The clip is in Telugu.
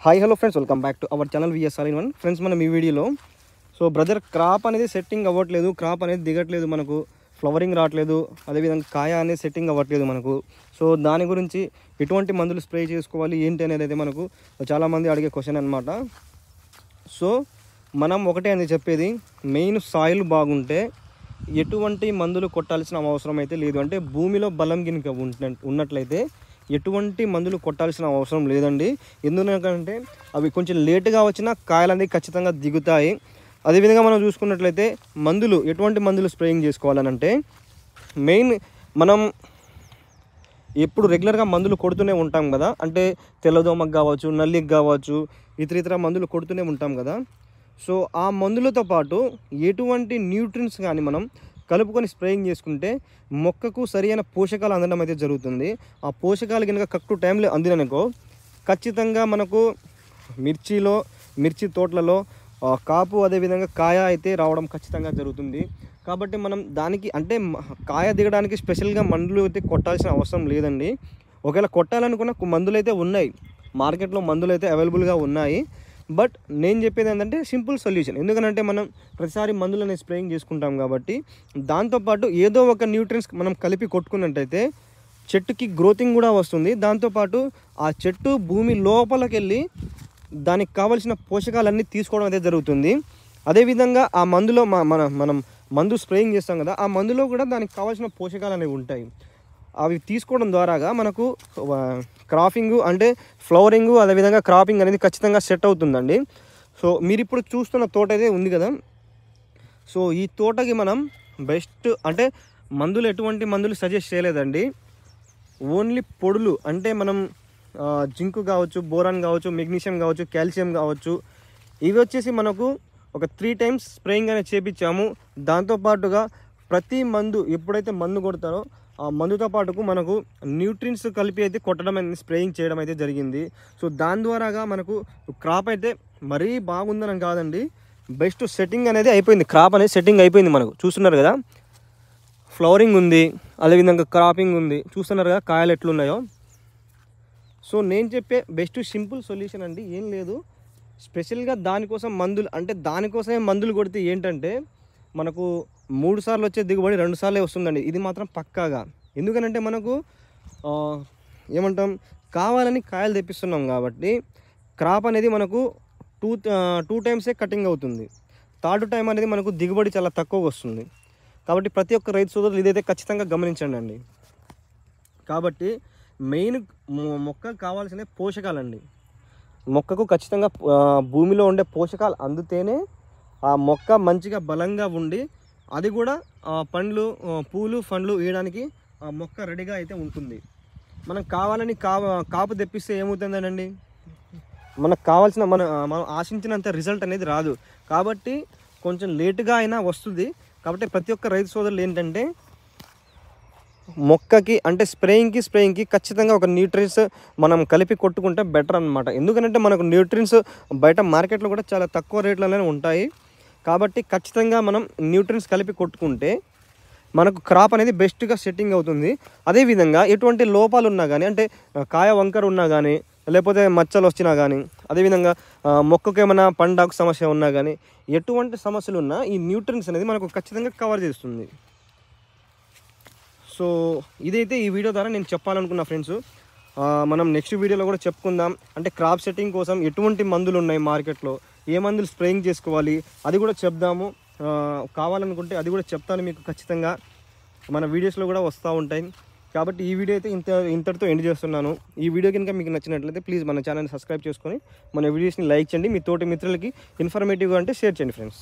Hi hello friends, welcome back to our channel VS all in one. Friends, మనం ఈ వీడియోలో బ్రదర్ క్రాప్ అనేది సెట్టింగ్ అవ్వట్లేదు, క్రాప్ అనేది దిగట్లేదు, మనకు ఫ్లవరింగ్ రావట్లేదు, అదేవిధంగా కాయ అనేది సెట్టింగ్ అవ్వట్లేదు మనకు. దాని గురించి ఎటువంటి మందులు స్ప్రే చేసుకోవాలి ఏంటి అనేది అయితే మనకు చాలామంది అడిగే క్వశ్చన్ అనమాట. మనం ఒకటే అనేది చెప్పేది, మెయిన్ సాయిల్ బాగుంటే ఎటువంటి మందులు కొట్టాల్సిన అవసరం అయితే లేదు. అంటే భూమిలో బలం గినుక ఉన్నట్లయితే ఎటువంటి మందులు కొట్టాల్సిన అవసరం లేదండి. ఎందుకంటే అవి కొంచెం లేటుగా వచ్చినా కాయలు అనేది ఖచ్చితంగా దిగుతాయి. అదేవిధంగా మనం చూసుకున్నట్లయితే ఎటువంటి మందులు స్ప్రేయింగ్ చేసుకోవాలని అంటే, మెయిన్ మనం ఎప్పుడు రెగ్యులర్గా మందులు కొడుతూనే ఉంటాం కదా. అంటే తెల్లదోమకు కావచ్చు, నల్లికి కావచ్చు, ఇతర మందులు కొడుతూనే ఉంటాం కదా. ఆ మందులతో పాటు ఎటువంటి న్యూట్రియంట్స్ కానీ మనం కలుపుకొని స్ప్రేయింగ్ చేసుకుంటే మొక్కకు సరైన పోషకాలు అందడం అయితే జరుగుతుంది. ఆ పోషకాలు కనుక కరెక్ట్ టైంలో అందిననుకో ఖచ్చితంగా మనకు మిర్చి తోటలలో కాపు అదేవిధంగా కాయ అయితే రావడం ఖచ్చితంగా జరుగుతుంది. కాబట్టి మనం దానికి అంటే కాయ దిగడానికి స్పెషల్గా మందులు అయితే కొట్టాల్సిన అవసరం లేదండి. ఒకవేళ కొట్టాలనుకున్న మందులు అయితే ఉన్నాయి, మార్కెట్లో మందులు అయితే అవైలబుల్గా ఉన్నాయి. బట్ నేను చెప్పేది ఏంటంటే సింపుల్ సొల్యూషన్. ఎందుకంటే మనం ప్రతిసారి మందులని స్ప్రేయింగ్ చేసుకుంటాం కాబట్టి దాంతోపాటు ఏదో ఒక న్యూట్రియంట్స్ మనం కలిపి కొట్టుకున్నట్టయితే చెట్టుకి గ్రోతింగ్ కూడా వస్తుంది. దాంతోపాటు ఆ చెట్టు భూమి లోపలికి వెళ్ళి దానికి కావాల్సిన పోషకాలన్నీ తీసుకోవడం అయితే జరుగుతుంది. అదేవిధంగా ఆ మందులో మనం మందు స్ప్రేయింగ్ చేస్తాం కదా, ఆ మందులో కూడా దానికి కావాల్సిన పోషకాలు అనేవి ఉంటాయి. అవి తీసుకోవడం ద్వారాగా మనకు క్రాపింగ్ అంటే ఫ్లవరింగ్ అదేవిధంగా క్రాపింగ్ అనేది ఖచ్చితంగా సెట్ అవుతుందండి. మీరు ఇప్పుడు చూస్తున్న తోట అయితే ఉంది కదా. ఈ తోటకి మనం బెస్ట్ అంటే ఎటువంటి మందులు సజెస్ట్ చేయలేదండి. ఓన్లీ పొడులు అంటే మనం జింక్ కావచ్చు, బోరాన్ కావచ్చు, మెగ్నీషియం కావచ్చు, కాల్షియం కావచ్చు, ఇవి వచ్చేసి మనకు ఒక 3 times స్ప్రేయింగ్ అనేది చేపించాము. దాంతోపాటుగా ప్రతి మందు ఎప్పుడైతే మందు కొడతారో ఆ మందుతో పాటుకు మనకు న్యూట్రియంట్స్ కలిపి అయితే కొట్టడం అనేది స్ప్రేయింగ్ చేయడం అయితే జరిగింది. దాని ద్వారాగా మనకు క్రాప్ అయితే మరీ బాగుందని కాదండి, బెస్ట్ సెట్టింగ్ అనేది అయిపోయింది. క్రాప్ అనేది సెట్టింగ్ అయిపోయింది. మనకు చూస్తున్నారు కదా, ఫ్లవరింగ్ ఉంది, అదేవిధంగా క్రాపింగ్ ఉంది, చూస్తున్నారు కదా కాయలు ఎట్లున్నాయో. నేను చెప్పే బెస్ట్ సింపుల్ సొల్యూషన్ అండి, ఏం లేదు స్పెషల్గా దానికోసం మందులు. అంటే దానికోసమే మందులు కొడితే ఏంటంటే మనకు 3 సార్లు వచ్చే దిగుబడి 2 సార్లే వస్తుందండి. ఇది మాత్రం పక్కాగా. ఎందుకనంటే మనకు ఏమంటాం, కావాలని కాయలు తెప్పిస్తున్నాం కాబట్టి క్రాప్ అనేది మనకు టూ టైమ్సే కటింగ్ అవుతుంది. థర్డ్ టైం అనేది మనకు దిగుబడి చాలా తక్కువగా వస్తుంది. కాబట్టి ప్రతి ఒక్క రైతు సోదరులు ఇదైతే ఖచ్చితంగా గమనించండి అండి. కాబట్టి మెయిన్ మొక్కకు కావాల్సిన పోషకాలండి. మొక్కకు ఖచ్చితంగా భూమిలో ఉండే పోషకాలు అందితేనే ఆ మొక్క మంచిగా బలంగా ఉండి అది కూడా పూలు పండ్లు వేయడానికి ఆ మొక్క రెడీగా అయితే ఉంటుంది. మనం కావాలని కాపు తెప్పిస్తే ఏమవుతుందనండి, మనకు కావాల్సిన మనం ఆశించినంత రిజల్ట్ అనేది రాదు. కాబట్టి కొంచెం లేటుగా అయినా వస్తుంది. కాబట్టి ప్రతి ఒక్క రైతు సోదరులు ఏంటంటే మొక్కకి అంటే స్ప్రేయింగ్కి ఖచ్చితంగా ఒక న్యూట్రియంట్స్ మనం కలిపి కొట్టుకుంటే బెటర్ అనమాట. ఎందుకంటే మనకు న్యూట్రియంట్స్ బయట మార్కెట్లో కూడా చాలా తక్కువ రేట్లలోనే ఉంటాయి. కాబట్టి ఖచ్చితంగా మనం న్యూట్రియంట్స్ కలిపి కొట్టుకుంటే మనకు క్రాప్ అనేది బెస్ట్గా సెట్టింగ్ అవుతుంది. అదేవిధంగా ఎటువంటి లోపాలు ఉన్నా కానీ, అంటే కాయ వంకర ఉన్నా కానీ, లేకపోతే మచ్చలు వచ్చినా కానీ, అదేవిధంగా మొక్కకు ఏమైనా పండాకు సమస్య ఉన్నా కానీ, ఎటువంటి సమస్యలు ఉన్నా ఈ న్యూట్రియంట్స్ అనేది మనకు ఖచ్చితంగా కవర్ చేస్తుంది. ఇదైతే ఈ వీడియో ద్వారా నేను చెప్పాలనుకున్నా ఫ్రెండ్స్. మనం నెక్స్ట్ వీడియోలో కూడా చెప్పుకుందాం. అంటే క్రాప్ సెట్టింగ్ కోసం ఎటువంటి మందులు ఉన్నాయి మార్కెట్లో, ఏ మందులు స్ప్రేయింగ్ చేసుకోవాలి అది కూడా చెప్దాము. కావాలనుకుంటే అది కూడా చెప్తాను మీకు ఖచ్చితంగా. మన వీడియోస్లో కూడా వస్తూ ఉంటాయి. కాబట్టి ఈ వీడియో అయితే ఇంతటితో ఎండ్ చేస్తున్నాను. ఈ వీడియో కనుక మీకు నచ్చినట్లయితే ప్లీజ్ మన ఛానల్ని సబ్స్క్రైబ్ చేసుకొని మన వీడియోస్ని లైక్ చేయండి. మీ తోటి మిత్రులకి ఇన్ఫర్మేటివ్గా అంటే షేర్ చేయండి ఫ్రెండ్స్.